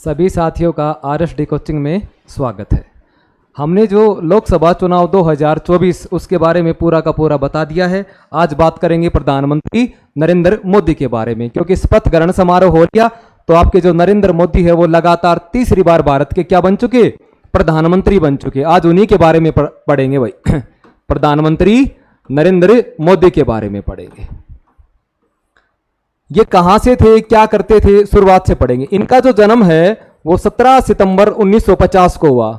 सभी साथियों का आरएसडी कोचिंग में स्वागत है। हमने जो लोकसभा चुनाव 2024 उसके बारे में पूरा का पूरा बता दिया है। आज बात करेंगे प्रधानमंत्री नरेंद्र मोदी के बारे में, क्योंकि शपथ ग्रहण समारोह हो गया तो आपके जो नरेंद्र मोदी है वो लगातार तीसरी बार भारत के क्या बन चुके, प्रधानमंत्री बन चुके। आज उन्हीं के बारे में पढ़ेंगे भाई प्रधानमंत्री नरेंद्र मोदी के बारे में पढ़ेंगे। ये कहां से थे, क्या करते थे, शुरुआत से पढ़ेंगे। इनका जो जन्म है वो 17 सितंबर 1950 को हुआ।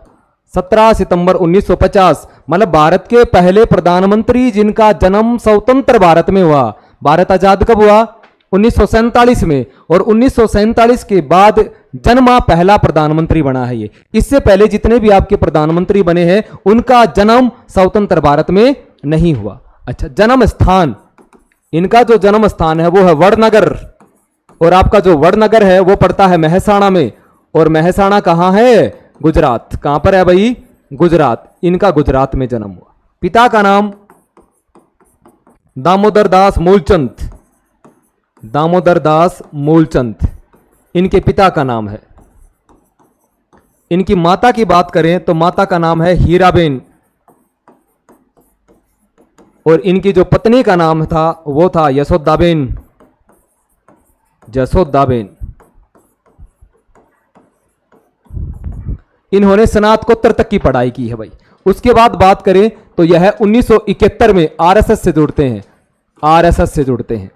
17 सितंबर 1950 मतलब भारत के पहले प्रधानमंत्री जिनका जन्म स्वतंत्र भारत में हुआ। भारत आजाद कब हुआ? 1947 में। और 1947 के बाद जन्मा पहला प्रधानमंत्री बना है ये। इससे पहले जितने भी आपके प्रधानमंत्री बने हैं उनका जन्म स्वतंत्र भारत में नहीं हुआ। अच्छा, जन्म स्थान, इनका जो जन्म स्थान है वो है वडनगर, और आपका जो वडनगर है वो पड़ता है मेहसाणा में। और मेहसाणा कहां है? गुजरात। कहां पर है भाई? गुजरात। इनका गुजरात में जन्म हुआ। पिता का नाम दामोदर दास मूलचंद। दामोदर दास मूलचंद इनके पिता का नाम है। इनकी माता की बात करें तो माता का नाम है हीराबेन, और इनकी जो पत्नी का नाम था वो था यशोदाबेन। यशोदाबेन। इन्होंने स्नातकोत्तर तक की पढ़ाई की है भाई। उसके बाद बात करें तो यह 1971 में आरएसएस से जुड़ते हैं। आरएसएस से जुड़ते हैं।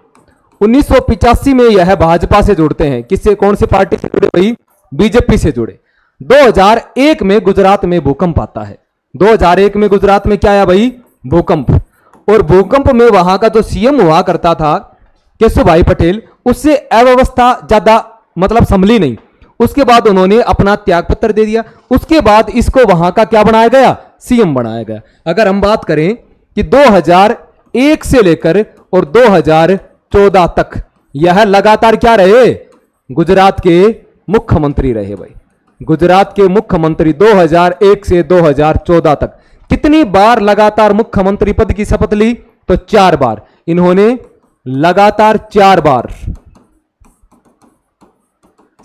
1985 में यह भाजपा से जुड़ते हैं। किससे, कौन सी पार्टी से जुड़े भाई? बीजेपी से जुड़े। 2001 में गुजरात में भूकंप आता है। 2001 में गुजरात में क्या आया भाई? भूकंप। और भूकंप में वहां का जो सीएम हुआ करता था केशुभाई पटेल, उससे अव्यवस्था ज्यादा मतलब संभली नहीं। उसके बाद उन्होंने अपना त्यागपत्र दे दिया। उसके बाद इसको वहां का क्या बनाया गया? सीएम बनाया गया। अगर हम बात करें कि 2001 से लेकर और 2014 तक यह लगातार क्या रहे? गुजरात के मुख्यमंत्री रहे भाई। गुजरात के मुख्यमंत्री 2001 से 2014 तक। कितनी बार लगातार मुख्यमंत्री पद की शपथ ली? तो 4 बार। इन्होंने लगातार 4 बार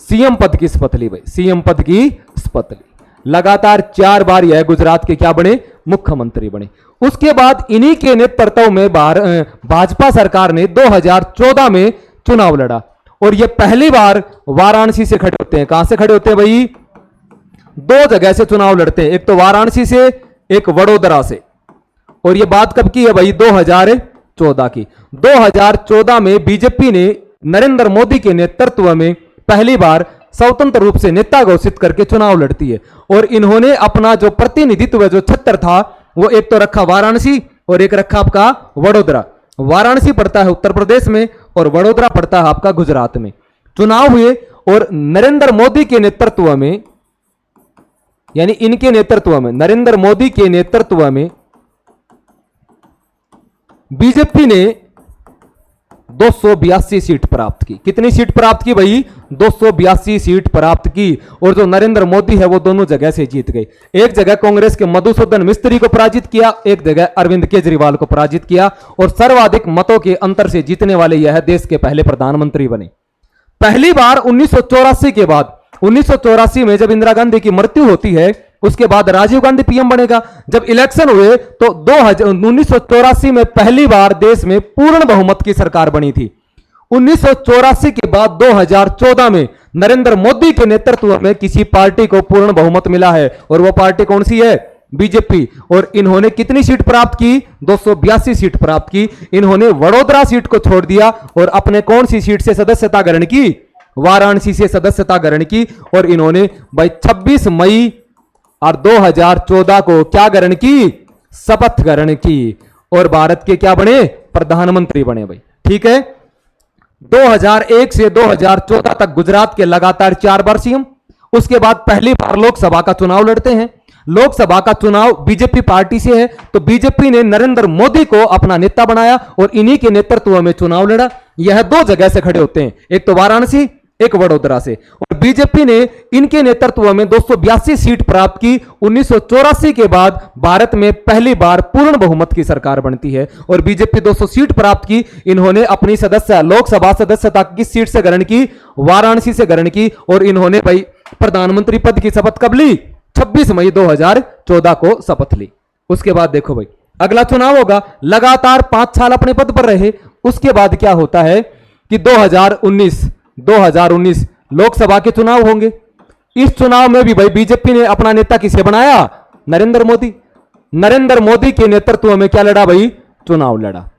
सीएम पद की शपथ ली भाई। सीएम पद की शपथ ली। लगातार 4 बार यह गुजरात के क्या बने? मुख्यमंत्री बने। उसके बाद इन्हीं के नेतृत्व में भाजपा सरकार ने 2014 में चुनाव लड़ा, और यह पहली बार वाराणसी से खड़े होते हैं। कहां से खड़े होते हैं भाई? 2 जगह से चुनाव लड़ते हैं, एक तो वाराणसी से, एक वडोदरा से। और यह बात कब की है भाई? 2014 की। 2014 में बीजेपी ने नरेंद्र मोदी के नेतृत्व में पहली बार स्वतंत्र रूप से नेता घोषित करके चुनाव लड़ती है। और इन्होंने अपना जो प्रतिनिधित्व जो क्षेत्र था वो एक तो रखा वाराणसी और एक रखा आपका वडोदरा। वाराणसी पड़ता है उत्तर प्रदेश में और वडोदरा पड़ता है आपका गुजरात में। चुनाव हुए और नरेंद्र मोदी के नेतृत्व में, यानी इनके नेतृत्व में, नरेंद्र मोदी के नेतृत्व में बीजेपी ने 282 सीट प्राप्त की। कितनी सीट प्राप्त की भाई? 282 सीट प्राप्त की। और जो नरेंद्र मोदी है वो दोनों जगह से जीत गए। एक जगह कांग्रेस के मधुसूदन मिस्त्री को पराजित किया, एक जगह अरविंद केजरीवाल को पराजित किया, और सर्वाधिक मतों के अंतर से जीतने वाले यह देश के पहले प्रधानमंत्री बने। पहली बार 1984 के बाद, 1984 में जब इंदिरा गांधी की मृत्यु होती है उसके बाद राजीव गांधी पीएम बनेगा। जब इलेक्शन हुए तो 1984 में पहली बार देश में पूर्ण बहुमत की सरकार बनी थी। 1984 के बाद 2014 में नरेंद्र मोदी के नेतृत्व में किसी पार्टी को पूर्ण बहुमत मिला है, और वह पार्टी कौन सी है? बीजेपी। और इन्होंने कितनी सीट प्राप्त की? 282 सीट प्राप्त की। इन्होंने वडोदरा सीट को छोड़ दिया और अपने कौन सी सीट से सदस्यता ग्रहण की? वाराणसी से सदस्यता ग्रहण की। और इन्होंने भाई 26 मई और 2014 को क्या ग्रहण की? शपथ ग्रहण की, और भारत के क्या बने? प्रधानमंत्री बने भाई। ठीक है। 2001 से 2014 तक गुजरात के लगातार 4 बार सीएम। उसके बाद पहली बार लोकसभा का चुनाव लड़ते हैं। लोकसभा का चुनाव बीजेपी पार्टी से है तो बीजेपी ने नरेंद्र मोदी को अपना नेता बनाया और इन्हीं के नेतृत्व में चुनाव लड़ा। यह 2 जगह से खड़े होते हैं, एक तो वाराणसी, एक वडोदरा से। और बीजेपी ने इनके नेतृत्व में 282 सीट प्राप्त की। 1984 के बाद भारत में पहली बार पूर्ण बहुमत की सरकार बनती है और बीजेपी 200 सीट प्राप्त की। इन्होंने अपनी सदस्य लोकसभा सदस्यता किस सीट से ग्रहण की? वाराणसी से ग्रहण की। और इन्होंने भाई प्रधानमंत्री पद की शपथ कब ली? 26 मई 2014 को शपथ ली। उसके बाद देखो भाई, अगला चुनाव होगा। लगातार 5 साल अपने पद पर रहे। उसके बाद क्या होता है कि 2019 लोकसभा के चुनाव होंगे। इस चुनाव में भी भाई बीजेपी ने अपना नेता किसे बनाया? नरेंद्र मोदी। नरेंद्र मोदी के नेतृत्व में क्या लड़ा भाई? चुनाव लड़ा।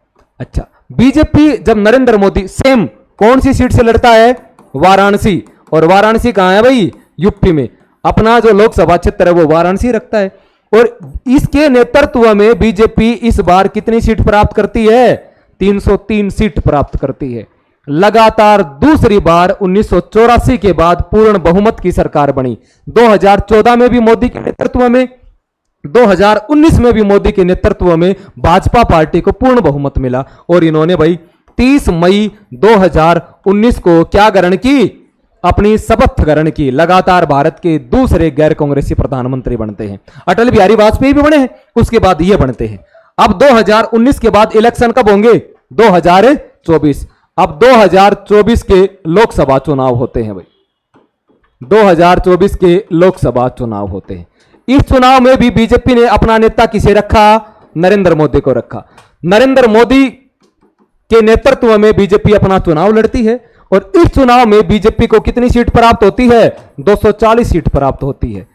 अच्छा, बीजेपी जब नरेंद्र मोदी सेम कौन सी सीट से लड़ता है? वाराणसी। और वाराणसी कहां है भाई? यूपी में। अपना जो लोकसभा क्षेत्र है वो वाराणसी रखता है। और इसके नेतृत्व में बीजेपी इस बार कितनी सीट प्राप्त करती है? 303 सीट प्राप्त करती है। लगातार दूसरी बार 1984 के बाद पूर्ण बहुमत की सरकार बनी। 2014 में भी मोदी के नेतृत्व में, 2019 में भी मोदी के नेतृत्व में भाजपा पार्टी को पूर्ण बहुमत मिला। और इन्होंने भाई 30 मई 2019 को क्या ग्रहण की? अपनी शपथ ग्रहण की। लगातार भारत के दूसरे गैर कांग्रेसी प्रधानमंत्री बनते हैं। अटल बिहारी वाजपेयी भी बने हैं, उसके बाद ये बनते हैं। अब 2019 के बाद इलेक्शन कब होंगे? 2024। अब 2024 के लोकसभा चुनाव होते हैं भाई। 2024 के लोकसभा चुनाव होते हैं। इस चुनाव में भी बीजेपी ने अपना नेता किसे रखा? नरेंद्र मोदी को रखा। नरेंद्र मोदी के नेतृत्व में बीजेपी अपना चुनाव लड़ती है। और इस चुनाव में बीजेपी को कितनी सीट प्राप्त होती है? 240 सीट प्राप्त होती है।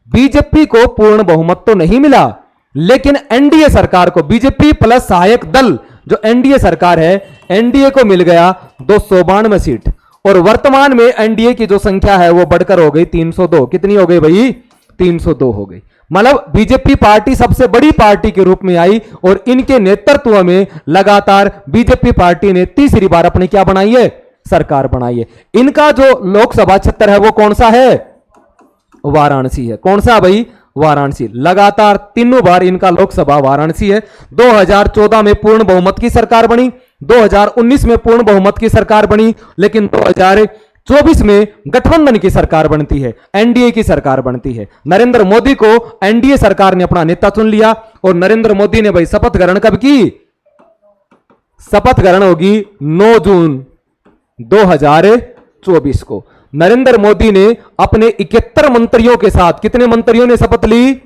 बीजेपी को पूर्ण बहुमत तो नहीं मिला, लेकिन एनडीए सरकार को, बीजेपी प्लस सहायक दल जो एनडीए सरकार है, एनडीए को मिल गया 292 सीट। और वर्तमान में एनडीए की जो संख्या है वो बढ़कर हो गई 302। कितनी हो गई भाई? 302 हो गई। मतलब बीजेपी पार्टी सबसे बड़ी पार्टी के रूप में आई। और इनके नेतृत्व में लगातार बीजेपी पार्टी ने तीसरी बार अपनी क्या बनाई है? सरकार बनाई है। इनका जो लोकसभा क्षेत्र है वो कौन सा है? वाराणसी है। कौन सा भाई? वाराणसी। लगातार तीनों बार इनका लोकसभा वाराणसी है। 2014 में पूर्ण बहुमत की सरकार बनी, 2019 में पूर्ण बहुमत की सरकार बनी, लेकिन 2024 में गठबंधन की सरकार बनती है, एनडीए की सरकार बनती है। नरेंद्र मोदी को एनडीए सरकार ने अपना नेता चुन लिया। और नरेंद्र मोदी ने भाई शपथ ग्रहण कब की? शपथ ग्रहण होगी 9 जून 2024 को। नरेंद्र मोदी ने अपने 71 मंत्रियों के साथ, कितने मंत्रियों ने शपथ ली?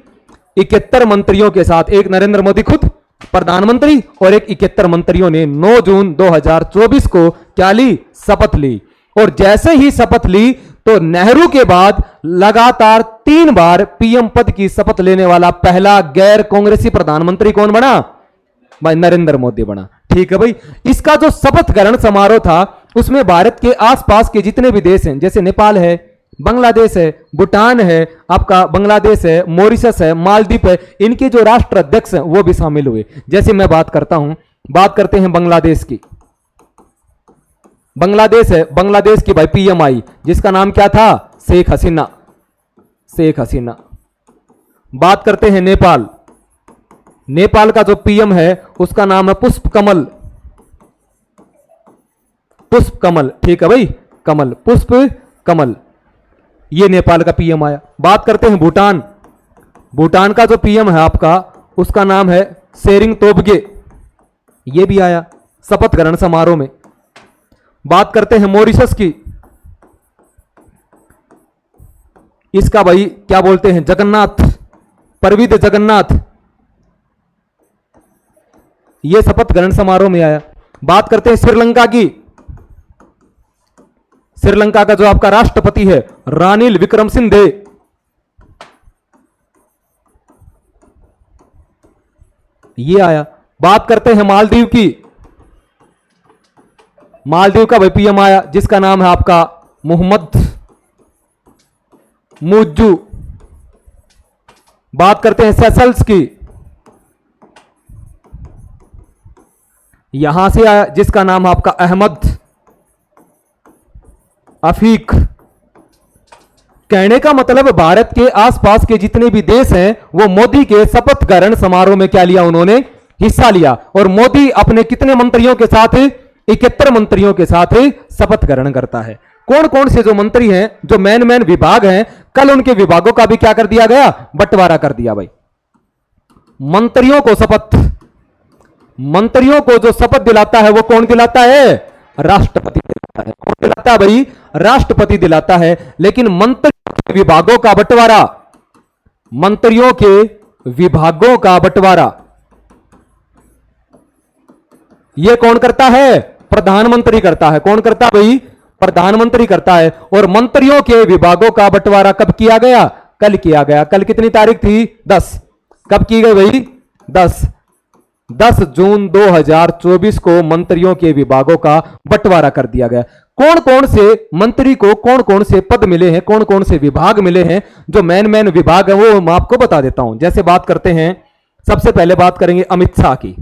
71 मंत्रियों के साथ। एक नरेंद्र मोदी खुद प्रधानमंत्री और एक 71 मंत्रियों ने 9 जून 2024 को क्या ली? शपथ ली। और जैसे ही शपथ ली तो नेहरू के बाद लगातार 3 बार पीएम पद की शपथ लेने वाला पहला गैर कांग्रेसी प्रधानमंत्री कौन बना? भाई नरेंद्र मोदी बना। ठीक है भाई। इसका जो शपथ ग्रहण समारोह था उसमें भारत के आसपास के जितने भी देश हैं, जैसे नेपाल है, बांग्लादेश है, भूटान है, आपका बांग्लादेश है, मॉरिशस है, मालदीव है, इनके जो राष्ट्राध्यक्ष हैं वो भी शामिल हुए। जैसे मैं बात करते हैं बांग्लादेश की। बांग्लादेश है, बांग्लादेश की भाई पीएम आई जिसका नाम क्या था? शेख हसीना। शेख हसीना। बात करते हैं नेपाल। नेपाल का जो पीएम है उसका नाम है पुष्प कमल। पुष्प कमल। ठीक है भाई, कमल, पुष्प कमल, ये नेपाल का पीएम आया। बात करते हैं भूटान। भूटान का जो पीएम है आपका उसका नाम है शेरिंग तोबगे, ये भी आया शपथ ग्रहण समारोह में। बात करते हैं मॉरिशस की। इसका भाई क्या बोलते हैं? जगन्नाथ, प्रविद जगन्नाथ, ये शपथ ग्रहण समारोह में आया। बात करते हैं श्रीलंका की। श्रीलंका का जो आपका राष्ट्रपति है रानिल विक्रमसिंघे, ये आया। बात करते हैं मालदीव की। मालदीव का भाई पीएम आया जिसका नाम है आपका मोहम्मद मुज्जू। बात करते हैं सेशल्स की। यहां से आया जिसका नाम है आपका अहमद अफीक। कहने का मतलब भारत के आसपास के जितने भी देश हैं वो मोदी के शपथ ग्रहण समारोह में क्या लिया? उन्होंने हिस्सा लिया। और मोदी अपने कितने मंत्रियों के साथ? 71 मंत्रियों के साथ शपथ ग्रहण करता है। कौन कौन से जो मंत्री हैं, जो मेन मेन विभाग हैं, कल उनके विभागों का भी क्या कर दिया गया, बंटवारा कर दिया भाई। मंत्रियों को शपथ, मंत्रियों को जो शपथ दिलाता है वो कौन दिलाता है, राष्ट्रपति दिलाता है। कौन दिलाता है भाई, राष्ट्रपति दिलाता है। लेकिन मंत्रियों के विभागों का बंटवारा, मंत्रियों के विभागों का बंटवारा यह कौन करता है, प्रधानमंत्री करता है। कौन करता है भाई, प्रधानमंत्री करता है। और मंत्रियों के विभागों का बंटवारा कब किया गया, कल किया गया। कल कितनी तारीख थी, 10। कब की गई भाई, 10 जून 2024 को मंत्रियों के विभागों का बंटवारा कर दिया गया। कौन कौन से मंत्री को कौन कौन से पद मिले हैं, कौन कौन से विभाग मिले हैं, जो मेन मेन विभाग है वो मैं आपको बता देता हूं। जैसे बात करते हैं, सबसे पहले बात करेंगे अमित शाह की।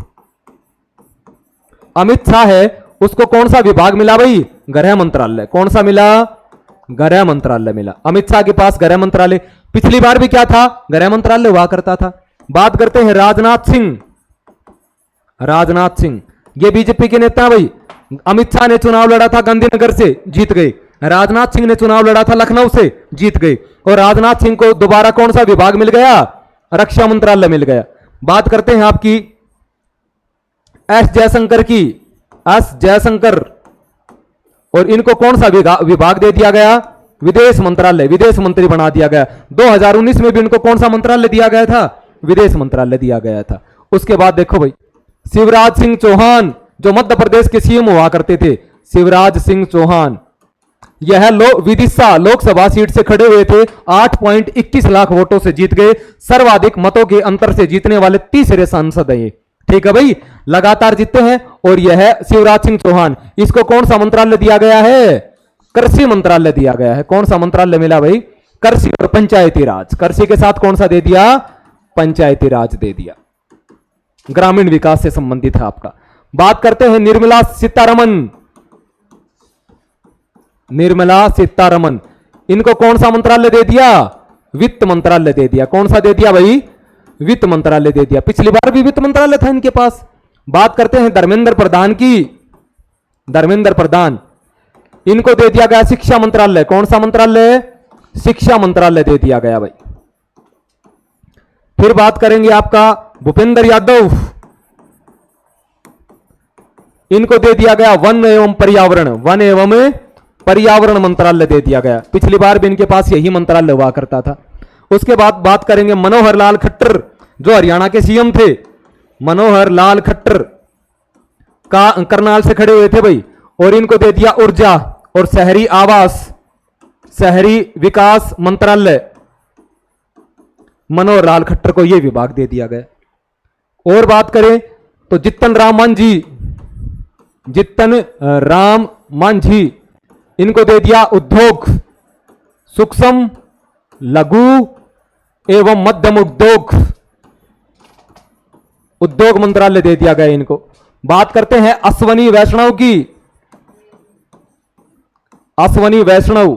अमित शाह है, उसको कौन सा विभाग मिला भाई, गृह मंत्रालय। कौन सा मिला, गृह मंत्रालय मिला। अमित शाह के पास गृह मंत्रालय, पिछली बार भी क्या था, गृह मंत्रालय हुआ करता था। बात करते हैं राजनाथ सिंह। राजनाथ सिंह ये बीजेपी के नेता भाई। अमित शाह ने चुनाव लड़ा था गांधीनगर से, जीत गए। राजनाथ सिंह ने चुनाव लड़ा था लखनऊ से, जीत गए। और राजनाथ सिंह को दोबारा कौन सा विभाग मिल गया, रक्षा मंत्रालय मिल गया। बात करते हैं आपकी एस जयशंकर की, एस जयशंकर, और इनको कौन सा विभाग दे दिया गया, विदेश मंत्रालय, विदेश मंत्री बना दिया गया। 2019 में भी इनको कौन सा मंत्रालय दिया गया था, विदेश मंत्रालय दिया गया था। उसके बाद देखो भाई, शिवराज सिंह चौहान जो मध्य प्रदेश के सीएम हुआ करते थे, शिवराज सिंह चौहान, यह विदिशा लोकसभा सीट से खड़े हुए थे। 8.21 लाख वोटों से जीत गए। सर्वाधिक मतों के अंतर से जीतने वाले तीसरे सांसद हैं ये। ठीक है भाई, लगातार जीतते हैं। और यह है शिवराज सिंह चौहान, इसको कौन सा मंत्रालय दिया गया है, कृषि मंत्रालय दिया गया है। कौन सा मंत्रालय मिला भाई, कृषि और पंचायती राज। कृषि के साथ कौन सा दे दिया, पंचायती राज दे दिया, ग्रामीण विकास से संबंधित है आपका। बात करते हैं निर्मला सीतारमन। निर्मला सीतारमन, इनको कौन सा मंत्रालय दे दिया, वित्त मंत्रालय दे दिया। कौन सा दे दिया भाई, वित्त मंत्रालय दे दिया। पिछली बार भी वित्त मंत्रालय था इनके पास। बात करते हैं धर्मेंद्र प्रधान की। धर्मेंद्र प्रधान, इनको दे दिया गया शिक्षा मंत्रालय। कौन सा मंत्रालय, शिक्षा मंत्रालय दे दिया गया भाई। फिर बात करेंगे आपका भूपेंद्र यादव, इनको दे दिया गया वन एवं पर्यावरण, वन एवं पर्यावरण मंत्रालय दे दिया गया। पिछली बार भी इनके पास यही मंत्रालय हुआ करता था। उसके बाद बात करेंगे मनोहर लाल खट्टर, जो हरियाणा के सीएम थे। मनोहर लाल खट्टर का करनाल से खड़े हुए थे भाई, और इनको दे दिया ऊर्जा और शहरी आवास, शहरी विकास मंत्रालय। मनोहर लाल खट्टर को यह विभाग दे दिया गया। और बात करें तो जितन राम मांझी, जितन राम मांझी, इनको दे दिया उद्योग, सूक्ष्म लघु एवं मध्यम उद्योग, उद्योग मंत्रालय दे दिया गया इनको। बात करते हैं अश्वनी वैष्णव की। अश्वनी वैष्णव,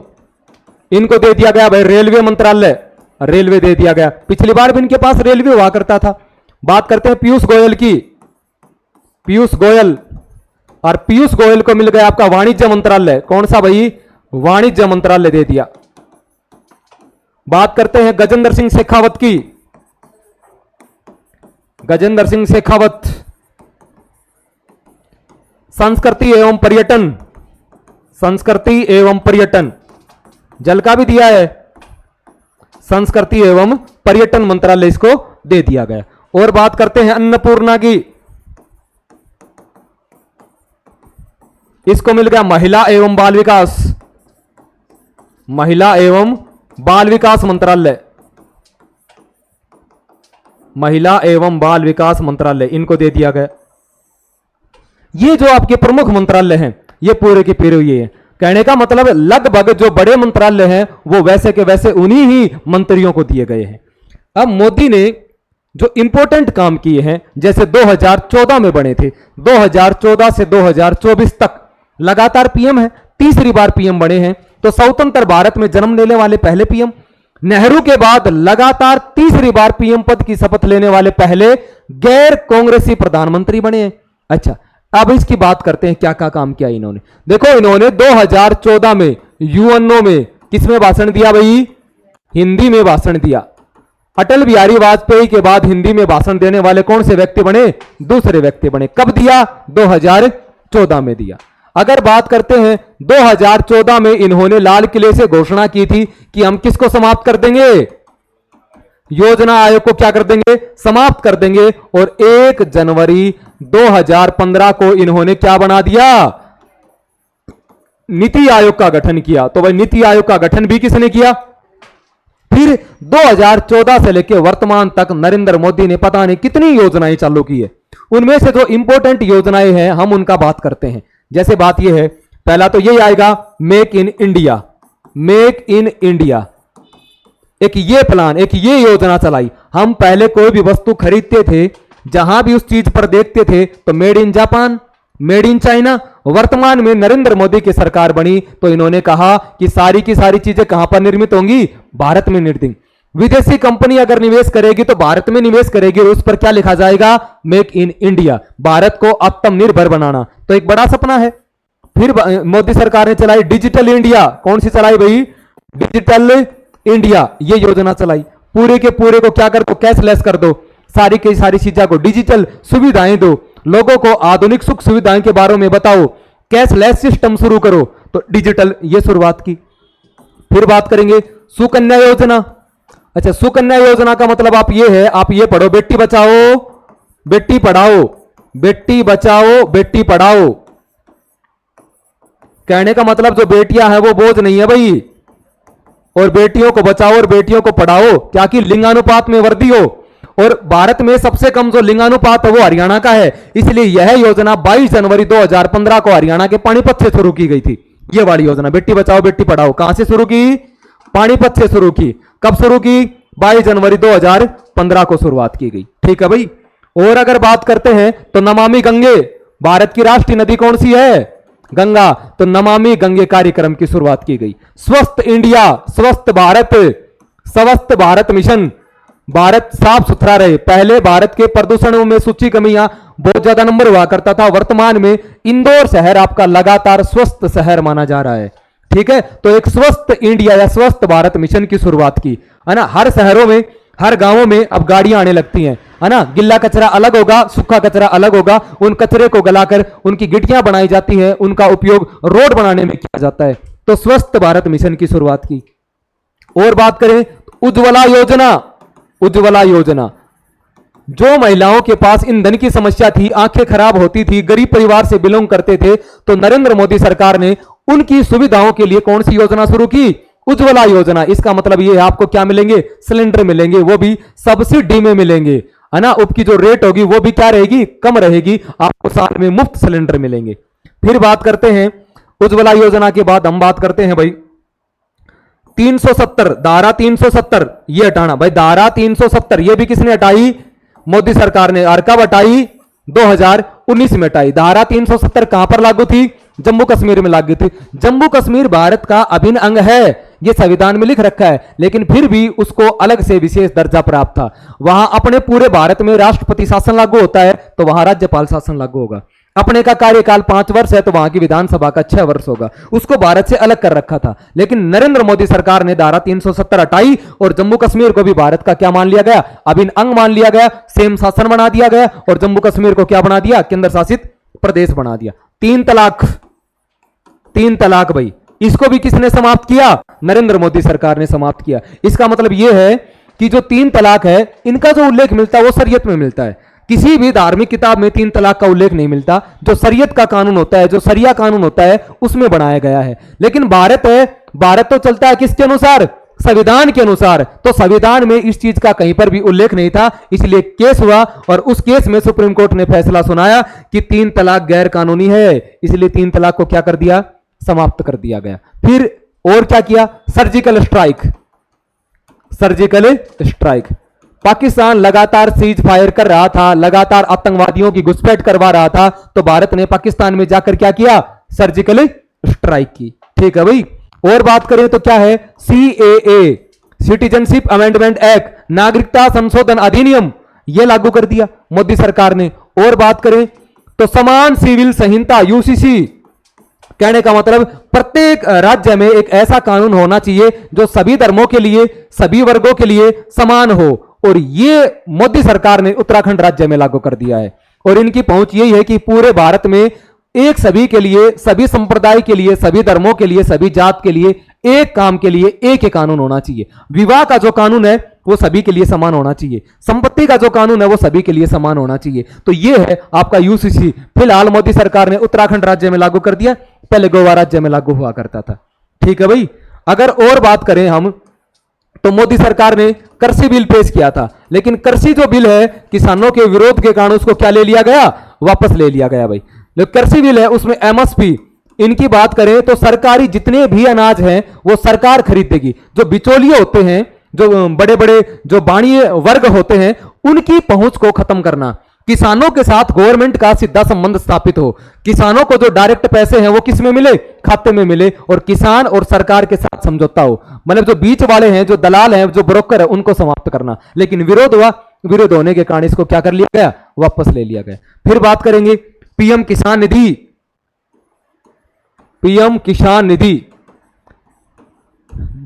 इनको दे दिया गया भाई रेलवे मंत्रालय, रेलवे दे दिया गया। पिछली बार भी इनके पास रेलवे हुआ करता था। बात करते हैं पीयूष गोयल की। पीयूष गोयल, और पीयूष गोयल को मिल गया आपका वाणिज्य मंत्रालय। कौन सा भाई, वाणिज्य मंत्रालय दे दिया। बात करते हैं गजेंद्र सिंह शेखावत की। गजेंद्र सिंह शेखावत, संस्कृति एवं पर्यटन, संस्कृति एवं पर्यटन, जल का भी दिया है, संस्कृति एवं पर्यटन मंत्रालय इसको दे दिया गया। और बात करते हैं अन्नपूर्णा की, इसको मिल गया महिला एवं बाल विकास, महिला एवं बाल विकास मंत्रालय, महिला एवं बाल विकास मंत्रालय इनको दे दिया गया। ये जो आपके प्रमुख मंत्रालय हैं, ये पूरे के पूरे ये हैं। कहने का मतलब लगभग जो बड़े मंत्रालय हैं वो वैसे के वैसे उन्हीं ही मंत्रियों को दिए गए हैं। अब मोदी ने जो इंपॉर्टेंट काम किए हैं, जैसे 2014 में बने थे, 2014 से 2024 तक लगातार पीएम है, तीसरी बार पीएम बने हैं। तो स्वतंत्र भारत में जन्म लेने वाले पहले पीएम, नेहरू के बाद लगातार तीसरी बार पीएम पद की शपथ लेने वाले पहले गैर कांग्रेसी प्रधानमंत्री बने हैं। अच्छा, अब इसकी बात करते हैं क्या क्या काम किया इन्होंने। देखो, इन्होंने 2014 में यूएनओ में किसमें भाषण दिया भाई? हिंदी में भाषण दिया। अटल बिहारी वाजपेयी के बाद हिंदी में भाषण देने वाले कौन से व्यक्ति बने? दूसरे व्यक्ति बने। कब दिया? 2014 में दिया। अगर बात करते हैं 2014 में इन्होंने लाल किले से घोषणा की थी कि हम किसको समाप्त कर देंगे? योजना आयोग को क्या कर देंगे? समाप्त कर देंगे। और 1 जनवरी 2015 को इन्होंने क्या बना दिया? नीति आयोग का गठन किया। तो भाई नीति आयोग का गठन भी किसने किया? फिर 2014 से लेकर वर्तमान तक नरेंद्र मोदी ने पता नहीं कितनी योजनाएं चालू की है। उनमें से जो इंपॉर्टेंट योजनाएं हैं हम उनका बात करते हैं। जैसे बात यह है, पहला तो यही आएगा make in India. Make in India एक ये प्लान, एक ये योजना चलाई। हम पहले कोई भी वस्तु खरीदते थे, जहां भी उस चीज पर देखते थे तो made in Japan, made in China. वर्तमान में नरेंद्र मोदी की सरकार बनी तो इन्होंने कहा कि सारी की सारी चीजें कहां पर निर्मित होंगी? भारत में निर्मित। विदेशी कंपनी अगर निवेश करेगी तो भारत में निवेश करेगी और उस पर क्या लिखा जाएगा? Make in India. भारत को आत्मनिर्भर बनाना तो एक बड़ा सपना है। फिर मोदी सरकार ने चलाई डिजिटल इंडिया। कौन सी चलाई भाई? Digital India. ये योजना चलाई। पूरे के पूरे को क्या कर दो? कैशलेस कर दो। सारी की सारी चीजों को डिजिटल सुविधाएं दो। लोगों को आधुनिक सुख सुविधाएं के बारे में बताओ। कैशलेस सिस्टम शुरू करो। तो डिजिटल ये शुरुआत की। फिर बात करेंगे सुकन्या योजना। अच्छा, सुकन्या योजना का मतलब आप ये है, आप ये पढ़ो, बेटी बचाओ बेटी पढ़ाओ, बेटी बचाओ बेटी पढ़ाओ। कहने का मतलब जो बेटियां हैं वो बोझ नहीं है भाई, और बेटियों को बचाओ और बेटियों को पढ़ाओ, क्या कि लिंगानुपात में वृद्धि हो। और भारत में सबसे कम जो लिंगानुपात है वो हरियाणा का है। इसलिए यह योजना 22 जनवरी 2015 को हरियाणा के पानीपत से शुरू की गई थी। यह वाली योजना बेटी बचाओ बेटी पढ़ाओ कहां से शुरू की? पानीपत से शुरू की। कब शुरू की? 22 जनवरी 2015 को शुरुआत की गई। ठीक है भाई। और अगर बात करते हैं तो नमामि गंगे, भारत की राष्ट्रीय नदी कौन सी है? गंगा। तो नमामि गंगे कार्यक्रम की शुरुआत की गई। स्वस्थ इंडिया, स्वस्थ भारत, स्वस्थ भारत मिशन, भारत साफ सुथरा रहे। पहले भारत के प्रदूषणों में सूची कमियां बहुत ज्यादा नंबर हुआ करता था। वर्तमान में इंदौर शहर आपका लगातार स्वस्थ शहर माना जा रहा है। ठीक है, तो एक स्वस्थ इंडिया या स्वस्थ भारत मिशन की शुरुआत की है ना। हर शहरों में, हर गांवों में अब गाड़ियां आने लगती हैं है ना। गिल्ला कचरा अलग होगा, सूखा कचरा अलग होगा। उन कचरे को गलाकर उनकी गिट्टियां बनाई जाती हैं, उनका उपयोग रोड बनाने में किया जाता है। तो स्वस्थ भारत मिशन की शुरुआत की। और बात करें उज्ज्वला योजना। उज्ज्वला योजना, जो महिलाओं के पास ईंधन की समस्या थी, आंखें खराब होती थी, गरीब परिवार से बिलोंग करते थे, तो नरेंद्र मोदी सरकार ने उनकी सुविधाओं के लिए कौन सी योजना शुरू की? उज्ज्वला योजना। इसका मतलब ये है आपको क्या मिलेंगे? सिलेंडर मिलेंगे, वो भी सब्सिडी में मिलेंगे है ना। उसकी जो रेट होगी वो भी क्या रहेगी? कम रहेगी। आपको साल में मुफ्त सिलेंडर मिलेंगे। फिर बात करते हैं उज्ज्वला योजना के बाद हम बात करते हैं भाई 370, धारा 370 ये हटाना भाई। धारा 370 ये भी किसने हटाई? मोदी सरकार ने। और कब हटाई? 2019 में हटाई। धारा 370 कहां पर लागू थी? जम्मू कश्मीर में लागू थी। जम्मू कश्मीर भारत का अभिन्न अंग है, यह संविधान में लिख रखा है, लेकिन फिर भी उसको अलग से विशेष दर्जा प्राप्त था। वहां अपने पूरे भारत में राष्ट्रपति शासन लागू होता है, तो वहां राज्यपाल शासन लागू होगा। अपने का कार्यकाल 5 वर्ष है, तो वहां की विधानसभा का 6 वर्ष होगा। उसको भारत से अलग कर रखा था। लेकिन नरेंद्र मोदी सरकार ने धारा 370 हटाई और जम्मू कश्मीर को भी भारत का क्या मान लिया गया? अभिन्न अंग मान लिया गया। सेम शासन बना दिया गया और जम्मू कश्मीर को क्या बना दिया? केंद्र शासित प्रदेश बना दिया। 3 तलाक, 3 तलाक भाई, इसको भी किसने समाप्त किया? नरेंद्र मोदी सरकार ने समाप्त किया। इसका मतलब यह है कि जो 3 तलाक है, इनका जो उल्लेख मिलता है वो शरीयत में मिलता है। किसी भी धार्मिक किताब में 3 तलाक का उल्लेख नहीं मिलता। जो शरीयत का कानून होता है, जो शरिया कानून होता है, उसमें बनाया गया है। लेकिन भारत है, भारत तो चलता है किसके अनुसार? संविधान के अनुसार। तो संविधान में इस चीज का कहीं पर भी उल्लेख नहीं था, इसलिए केस हुआ और उस केस में सुप्रीम कोर्ट ने फैसला सुनाया कि 3 तलाक गैर कानूनी है, इसलिए 3 तलाक को क्या कर दिया? समाप्त कर दिया गया। फिर और क्या किया? Surgical strike. Surgical strike, Pakistan लगातार सीज फायर कर रहा था, लगातार आतंकवादियों की घुसपैठ करवा रहा था, तो भारत ने पाकिस्तान में जाकर क्या किया? सर्जिकल स्ट्राइक की। ठीक है भाई। और बात करें तो क्या है? CAA, सिटीजनशिप अमेंडमेंट एक्ट, नागरिकता संशोधन अधिनियम, यह लागू कर दिया मोदी सरकार ने। और बात करें तो समान सिविल संहिता UCC, कहने का मतलब प्रत्येक राज्य में एक ऐसा कानून होना चाहिए जो सभी धर्मों के लिए, सभी वर्गों के लिए समान हो, और ये मोदी सरकार ने उत्तराखंड राज्य में लागू कर दिया है। और इनकी पहुंच यही है कि पूरे भारत में एक सभी के लिए, सभी संप्रदाय के लिए, सभी धर्मों के लिए, सभी जात के लिए, एक काम के लिए एक ही कानून होना चाहिए। विवाह का जो कानून है वो सभी के लिए समान होना चाहिए, संपत्ति का जो कानून है वो सभी के लिए समान होना चाहिए। तो ये है आपका यूसीसी। फिलहाल मोदी सरकार ने उत्तराखंड राज्य में लागू कर दिया, पहले गोवा राज्य में लागू हुआ करता था। ठीक है भाई। अगर और बात करें हम, तो मोदी सरकार ने कृषि बिल पेश किया था, लेकिन कृषि जो बिल है किसानों के विरोध के कारण उसको क्या ले लिया गया, वापस ले लिया गया भाई। जो कृषि बिल है उसमें एमएसपी इनकी बात करें तो सरकारी जितने भी अनाज हैं वो सरकार खरीदेगी। जो बिचौलिए होते हैं, जो बड़े बड़े जो वाणिज्य वर्ग होते हैं, उनकी पहुंच को खत्म करना, किसानों के साथ गवर्नमेंट का सीधा संबंध स्थापित हो, किसानों को जो डायरेक्ट पैसे हैं वो किस में मिले, खाते में मिले, और किसान और सरकार के साथ समझौता हो। मतलब जो बीच वाले हैं, जो दलाल हैं, जो ब्रोकर है, उनको समाप्त करना। लेकिन विरोध हुआ, विरोध होने के कारण इसको क्या कर लिया गया, वापस ले लिया गया। फिर बात करेंगे पीएम किसान निधि। पीएम किसान निधि,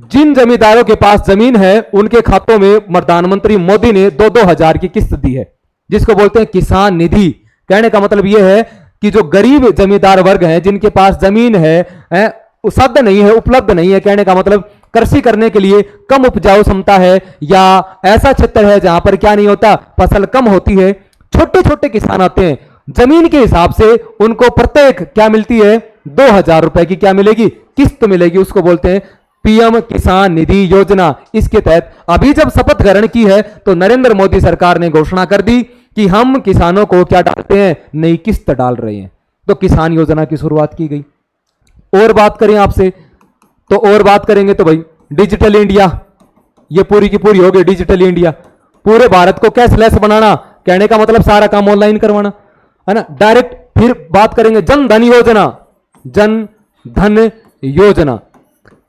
जिन जमींदारों के पास जमीन है उनके खातों में प्रधानमंत्री मोदी ने 2-2 हजार की किस्त दी है, जिसको बोलते हैं किसान निधि। कहने का मतलब यह है कि जो गरीब जमींदार वर्ग हैं, जिनके पास जमीन है, साधन नहीं है, उपलब्ध नहीं है, कहने का मतलब कृषि करने के लिए कम उपजाऊ क्षमता है, या ऐसा क्षेत्र है जहां पर क्या नहीं होता, फसल कम होती है, छोटे छोटे किसान आते हैं, जमीन के हिसाब से उनको प्रत्येक क्या मिलती है, 2,000 रुपए की क्या मिलेगी, किस्त मिलेगी। उसको बोलते हैं पीएम किसान निधि योजना। इसके तहत अभी जब शपथ ग्रहण की है तो नरेंद्र मोदी सरकार ने घोषणा कर दी कि हम किसानों को क्या डालते हैं, नई किस्त डाल रहे हैं। तो किसान योजना की शुरुआत की गई। और बात करें आपसे, तो और बात करेंगे तो भाई डिजिटल इंडिया, ये पूरी की पूरी हो गई डिजिटल इंडिया। पूरे भारत को कैशलेस बनाना, कहने का मतलब सारा काम ऑनलाइन करवाना, है ना, डायरेक्ट। फिर बात करेंगे जन धन योजना। जन धन योजना,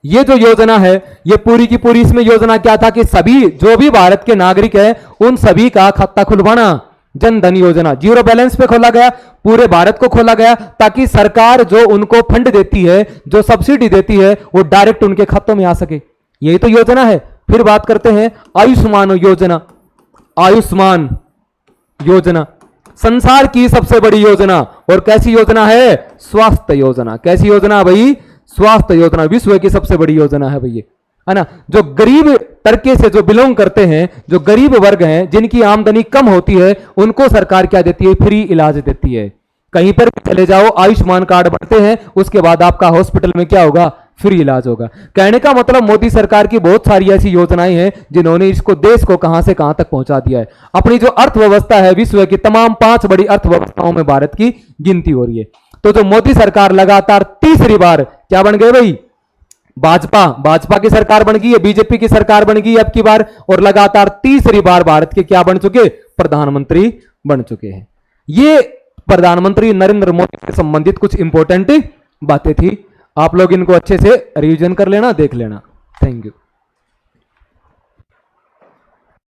ये जो योजना है, ये पूरी की पूरी इसमें योजना क्या था कि सभी जो भी भारत के नागरिक हैं उन सभी का खाता खुलवाना। जन धन योजना जीरो बैलेंस पे खोला गया, पूरे भारत को खोला गया, ताकि सरकार जो उनको फंड देती है, जो सब्सिडी देती है, वो डायरेक्ट उनके खातों में आ सके। यही तो योजना है। फिर बात करते हैं आयुष्मान योजना। आयुष्मान योजना संसार की सबसे बड़ी योजना, और कैसी योजना है, स्वास्थ्य योजना। कैसी योजना भाई, स्वास्थ्य योजना। विश्व की सबसे बड़ी योजना है भैया, है ना। जो गरीब तबके से जो बिलोंग करते हैं, जो गरीब वर्ग हैं, जिनकी आमदनी कम होती है, उनको सरकार क्या देती है, फ्री इलाज देती है। कहीं पर भी चले जाओ, आयुष्मान कार्ड बनते हैं, उसके बाद आपका हॉस्पिटल में क्या होगा, फ्री इलाज होगा। कहने का मतलब मोदी सरकार की बहुत सारी ऐसी योजनाएं हैं जिन्होंने इसको, देश को कहां से कहां तक पहुंचा दिया है। अपनी जो अर्थव्यवस्था है, विश्व की तमाम 5 बड़ी अर्थव्यवस्थाओं में भारत की गिनती हो रही है। तो जो मोदी सरकार लगातार तीसरी बार क्या बन गए भाई, भाजपा की सरकार बन गई है, बीजेपी की सरकार बन गई अब की बार, और लगातार तीसरी बार भारत के क्या बन चुके, प्रधानमंत्री बन चुके हैं। ये प्रधानमंत्री नरेंद्र मोदी से संबंधित कुछ इंपॉर्टेंट बातें थी। आप लोग इनको अच्छे से रिवीजन कर लेना, देख लेना। Thank you.